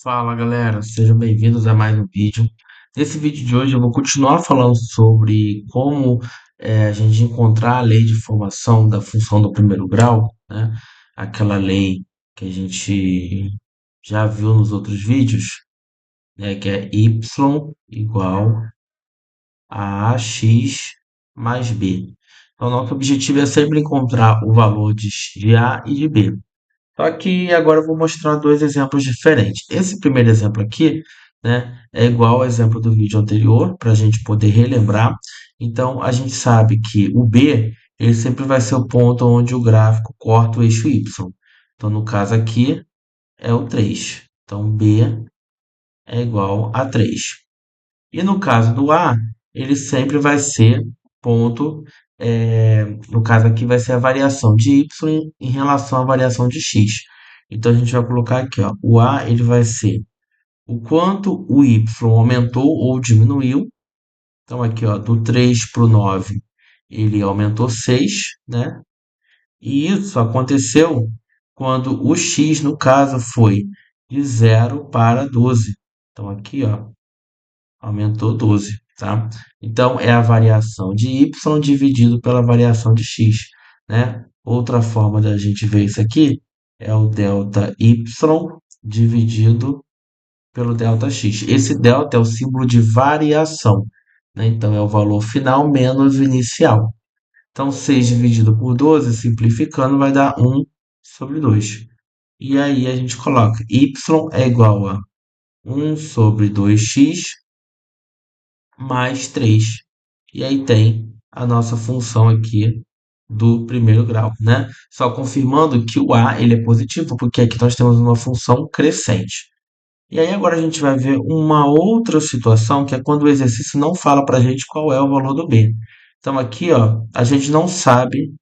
Fala galera, sejam bem-vindos a mais um vídeo. Nesse vídeo de hoje eu vou continuar falando sobre como a gente encontrar a lei de formação da função do primeiro grau, né? Aquela lei que a gente já viu nos outros vídeos, né? Que é y igual a ax mais b. Então, nosso objetivo é sempre encontrar o valor de a e de b. Só que agora eu vou mostrar dois exemplos diferentes. Esse primeiro exemplo aqui, né, é igual ao exemplo do vídeo anterior, para a gente poder relembrar. Então, a gente sabe que o B, ele sempre vai ser o ponto onde o gráfico corta o eixo Y. Então, no caso aqui, é o 3. Então, B é igual a 3. E no caso do A, ele sempre vai ser ponto, no caso aqui vai ser a variação de y em relação à variação de x. Então a gente vai colocar aqui, ó, o A ele vai ser o quanto o y aumentou ou diminuiu. Então aqui, ó, do 3 para o 9 ele aumentou 6, né? E isso aconteceu quando o x, no caso, foi de 0 para 12. Então aqui, ó, aumentou 12, tá? Então, é a variação de y dividido pela variação de x, né? Outra forma da gente ver isso aqui é o delta y dividido pelo delta x. Esse delta é o símbolo de variação, né? Então, é o valor final menos o inicial. Então, 6 dividido por 12, simplificando, vai dar 1/2. E aí, a gente coloca y é igual a 1/2x mais 3. E aí tem a nossa função aqui do primeiro grau, né? Só confirmando que o a ele é positivo, porque aqui nós temos uma função crescente. E aí agora a gente vai ver uma outra situação, que é quando o exercício não fala para a gente qual é o valor do b. Então aqui, ó, a gente não sabe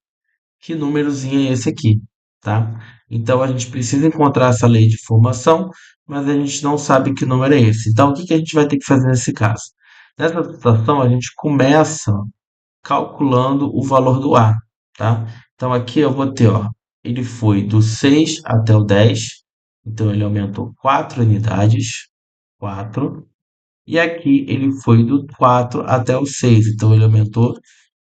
que númerozinho é esse aqui, tá? Então a gente precisa encontrar essa lei de formação, mas a gente não sabe que número é esse. Então o que que a gente vai ter que fazer nesse caso? Nessa situação a gente começa calculando o valor do A, tá? Então aqui eu vou ter, ó, ele foi do 6 até o 10, então ele aumentou 4 unidades, 4. E aqui ele foi do 4 até o 6, então ele aumentou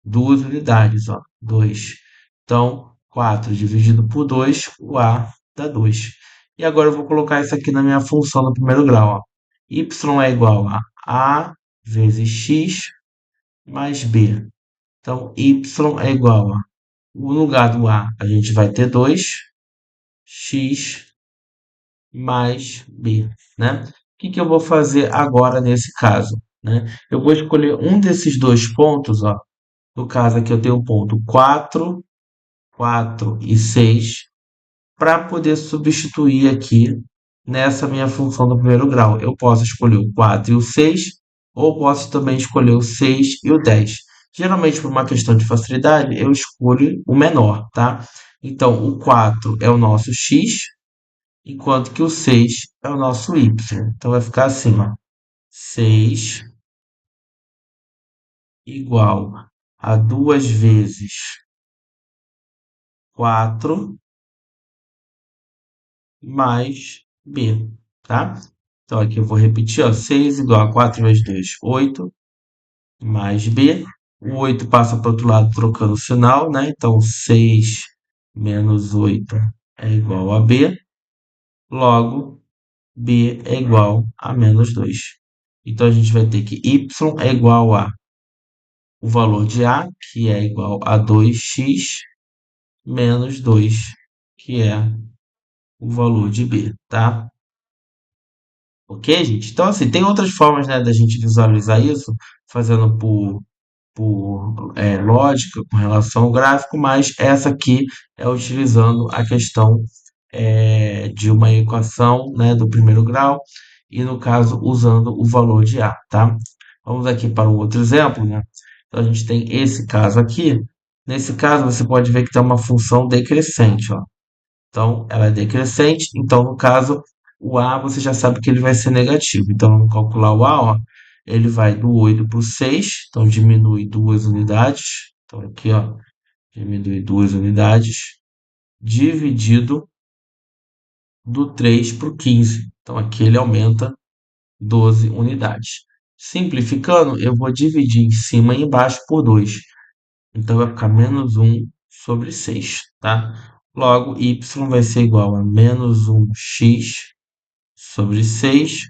2 unidades, ó, 2. Então, 4 dividido por 2, o A dá 2. E agora eu vou colocar isso aqui na minha função no primeiro grau, ó. Y é igual a vezes x mais b. Então, y é igual a, no lugar do a gente vai ter 2x mais b, né? O que que eu vou fazer agora nesse caso, né? Eu vou escolher um desses dois pontos, ó. No caso aqui eu tenho o ponto 4, 4 e 6, para poder substituir aqui nessa minha função do primeiro grau. Eu posso escolher o 4 e o 6, ou posso também escolher o 6 e o 10. Geralmente, por uma questão de facilidade, eu escolho o menor, tá? Então, o 4 é o nosso x, enquanto que o 6 é o nosso y. Então, vai ficar assim, ó. 6 igual a 2 vezes 4 mais b, tá? Então, aqui eu vou repetir, ó. 6 igual a 4 vezes 2, 8, mais b. O 8 passa para o outro lado trocando o sinal, né? Então, 6 menos 8 é igual a b. Logo, b é igual a menos 2. Então, a gente vai ter que y é igual a o valor de a, que é igual a 2x, menos 2, que é o valor de b, tá? Ok, gente? Então, assim, tem outras formas, né, da gente visualizar isso, fazendo por lógica com relação ao gráfico, mas essa aqui é utilizando a questão de uma equação, né, do primeiro grau, e no caso usando o valor de A, tá? Vamos aqui para um outro exemplo, né? Então a gente tem esse caso aqui. Nesse caso você pode ver que tem uma função decrescente, ó. Então ela é decrescente, então no caso o A você já sabe que ele vai ser negativo. Então vamos calcular o A, ó. Ele vai do 8 para o 6, então diminui 2 unidades. Então aqui, ó, diminui 2 unidades, dividido do 3 para o 15. Então aqui ele aumenta 12 unidades. Simplificando, eu vou dividir em cima e embaixo por 2. Então vai ficar menos 1/6, tá? Logo, y vai ser igual a menos 1x/6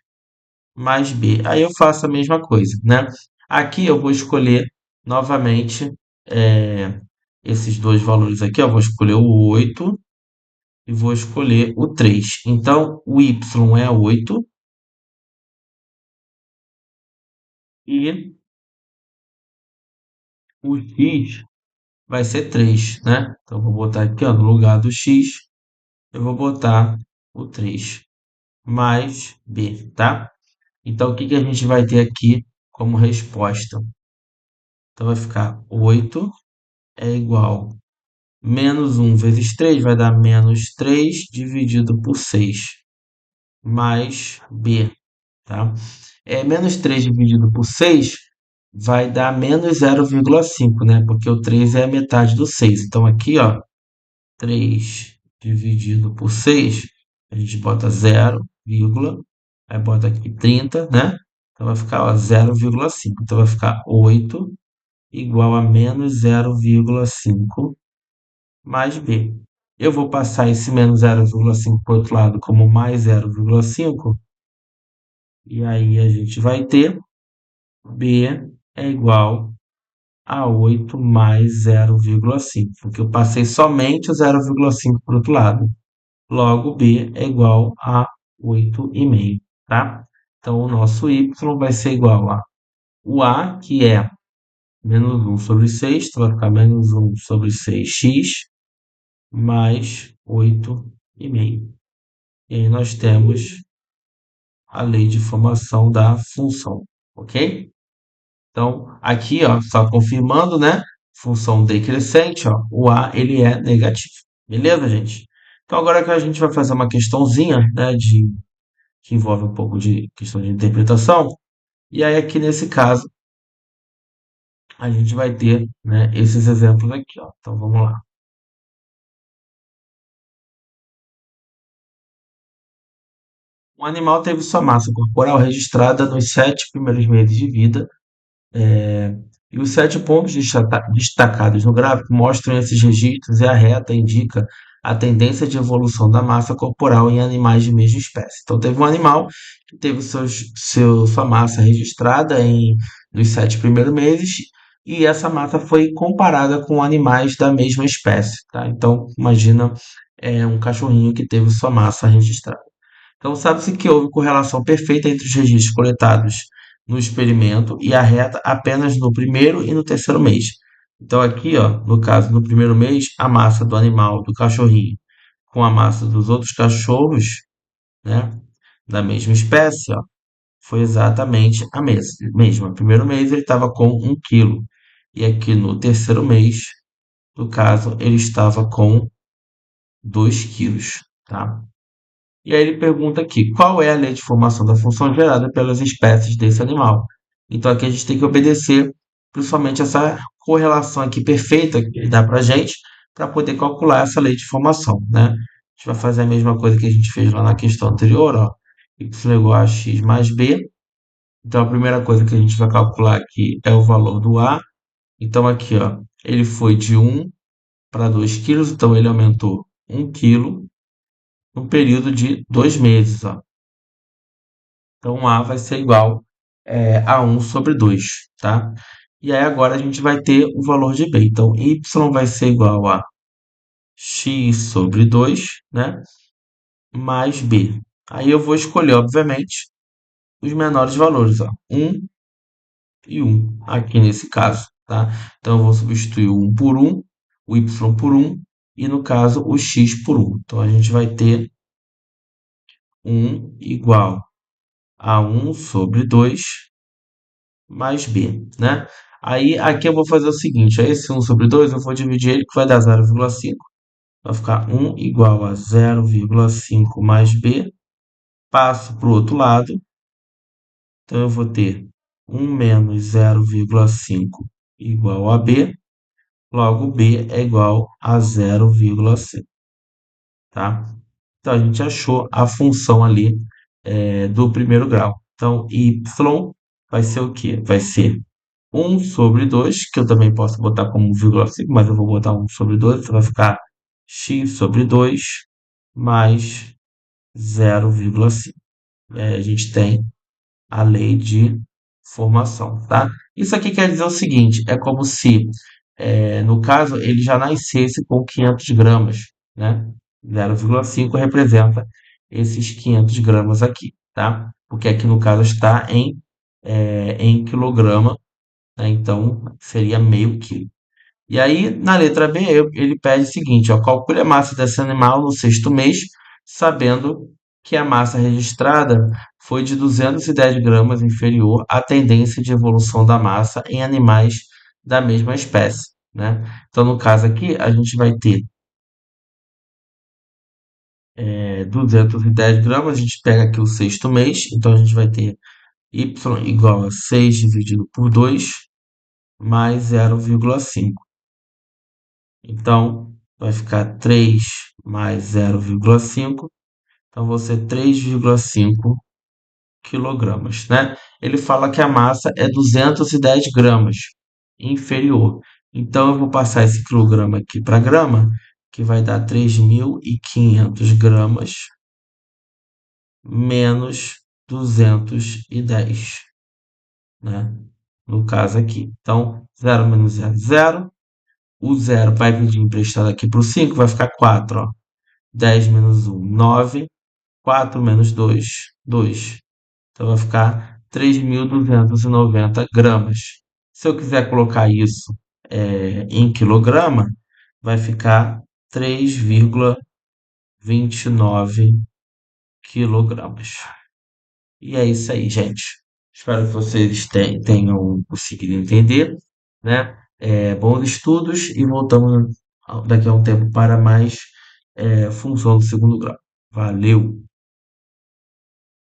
mais b. Aí eu faço a mesma coisa, né? Aqui eu vou escolher novamente esses dois valores aqui. Eu vou escolher o 8 e vou escolher o 3. Então, o y é 8 e o x vai ser 3, né? Então, eu vou botar aqui, ó, no lugar do x, eu vou botar o 3 mais b, tá? Então, o que que a gente vai ter aqui como resposta? Então, vai ficar 8 é igual menos 1 vezes 3 vai dar menos 3 dividido por 6 mais b, tá? Menos 3 dividido por 6 vai dar menos 0,5, né? Porque o 3 é a metade do 6. Então, aqui, ó, 3 dividido por 6, a gente bota 0, aí bota aqui 30, né? Então, vai ficar, ó, 0,5. Então, vai ficar 8 igual a menos 0,5 mais b. Eu vou passar esse menos 0,5 para o outro lado como mais 0,5, e aí a gente vai ter b é igual a 8 mais 0,5, porque eu passei somente o 0,5 para o outro lado. Logo, b é igual a 8,5, tá? Então, o nosso y vai ser igual a o a, que é menos 1/6, então vai ficar menos 1/6x, mais 8,5. E aí nós temos a lei de formação da função, ok? Então, aqui, ó, só confirmando, né? Função decrescente, ó, o a ele é negativo. Beleza, gente? Então, agora que a gente vai fazer uma questãozinha, né, que envolve um pouco de questão de interpretação, e aí aqui nesse caso a gente vai ter, né, esses exemplos aqui, ó. Então, vamos lá. Um animal teve sua massa corporal registrada nos 7 primeiros meses de vida. E os 7 pontos destacados no gráfico mostram esses registros e a reta indica a tendência de evolução da massa corporal em animais de mesma espécie. Então, teve um animal que teve sua massa registrada nos 7 primeiros meses e essa massa foi comparada com animais da mesma espécie, tá? Então, imagina um cachorrinho que teve sua massa registrada. Então, sabe-se que houve correlação perfeita entre os registros coletados no experimento e a reta apenas no primeiro e no terceiro mês. Então, aqui, ó, no caso, no primeiro mês, a massa do animal, do cachorrinho, com a massa dos outros cachorros, né, da mesma espécie, ó, foi exatamente a mesma. No primeiro mês, ele estava com 1 quilo. E aqui no terceiro mês, no caso, ele estava com 2 quilos, tá? E aí ele pergunta aqui, qual é a lei de formação da função gerada pelas espécies desse animal? Então aqui a gente tem que obedecer principalmente essa correlação aqui perfeita que ele dá para a gente para poder calcular essa lei de formação, né? A gente vai fazer a mesma coisa que a gente fez lá na questão anterior, ó, y igual a x mais b. Então a primeira coisa que a gente vai calcular aqui é o valor do a. Então aqui, ó, ele foi de 1 para 2 quilos, então ele aumentou 1 quilo no período de 2 meses, ó. Então, A vai ser igual a 1/2, tá? E aí agora a gente vai ter o valor de B. Então, y vai ser igual a x/2, né? Mais B. Aí eu vou escolher, obviamente, os menores valores, ó. 1 e 1, aqui nesse caso, tá? Então, eu vou substituir o 1 por 1, o y por 1, e no caso, o x por 1. Então, a gente vai ter 1 igual a 1/2 mais b, né? Aí aqui eu vou fazer o seguinte, esse 1/2 eu vou dividir ele, que vai dar 0,5. Vai ficar 1 igual a 0,5 mais b. Passo para o outro lado, então eu vou ter 1 menos 0,5 igual a b. Logo, b é igual a 0,5, tá? Então, a gente achou a função ali do primeiro grau. Então, y vai ser o quê? Vai ser 1/2, que eu também posso botar como 1,5, mas eu vou botar 1/2, então vai ficar x/2 mais 0,5. A gente tem a lei de formação, tá? Isso aqui quer dizer o seguinte, é como se, no caso, ele já nascesse com 500 gramas, né? 0,5 representa esses 500 gramas aqui, tá? Porque aqui no caso está em quilograma, né? Então seria meio quilo. E aí, na letra B, ele pede o seguinte, ó, calcule a massa desse animal no sexto mês, sabendo que a massa registrada foi de 210 gramas inferior à tendência de evolução da massa em animais da mesma espécie, né? Então, no caso aqui, a gente vai ter 210 gramas, a gente pega aqui o sexto mês, então a gente vai ter y igual a 6 dividido por 2 mais 0,5. Então, vai ficar 3 mais 0,5. Então, vão ser 3,5 quilogramas, né? Ele fala que a massa é 210 gramas inferior. Então, eu vou passar esse quilograma aqui para grama, que vai dar 3.500 gramas menos 210, né? No caso aqui. Então, 0 menos 0, 0. O zero vai vir emprestado aqui para o 5, vai ficar 4, ó. 10 menos 1, 9. 4 menos 2, 2. Então vai ficar 3.290 gramas. Se eu quiser colocar isso em quilograma, vai ficar 3,29 quilogramas. E é isso aí, gente. Espero que vocês tenham conseguido entender, né? Bons estudos e voltamos daqui a um tempo para mais função do segundo grau. Valeu!